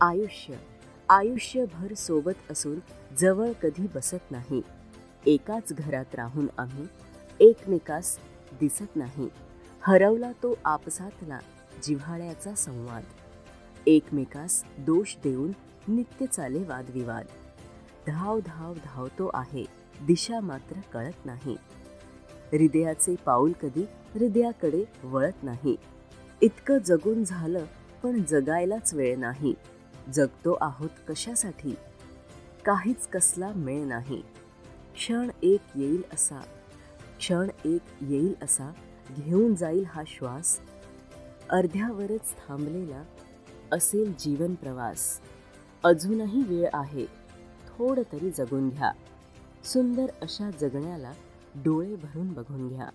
आयुष्य आयुष्यभर सोबत असून जवळ कधी बसत नाही. एकाच घरात राहून आम्ही एकमेकास दिसत नाही. हरवला तो आपसातला जिव्हाळ्याचा संवाद. एकमेकास दोष देऊन नित्य चाले वादविवाद. धाव धाव धावतो आहे, दिशा मात्र कळत नाही. हृदयाचे पाऊल कधी हृदयाकडे वळत नाही. इतकं जगून झालं पण जगायलाच वेळ नाही. जगतो आहोत कशासाठी, काहीच कसला मेळ नाही. क्षण एक येईल असा घेऊन जाईल हा श्वास. अर्ध्यावरच थांबलेला असेल जीवन प्रवास. अजूनही वेळ आहे, थोडं तरी जगून घ्या. सुंदर अशा जगण्याला डोळे भरून बघून घ्या.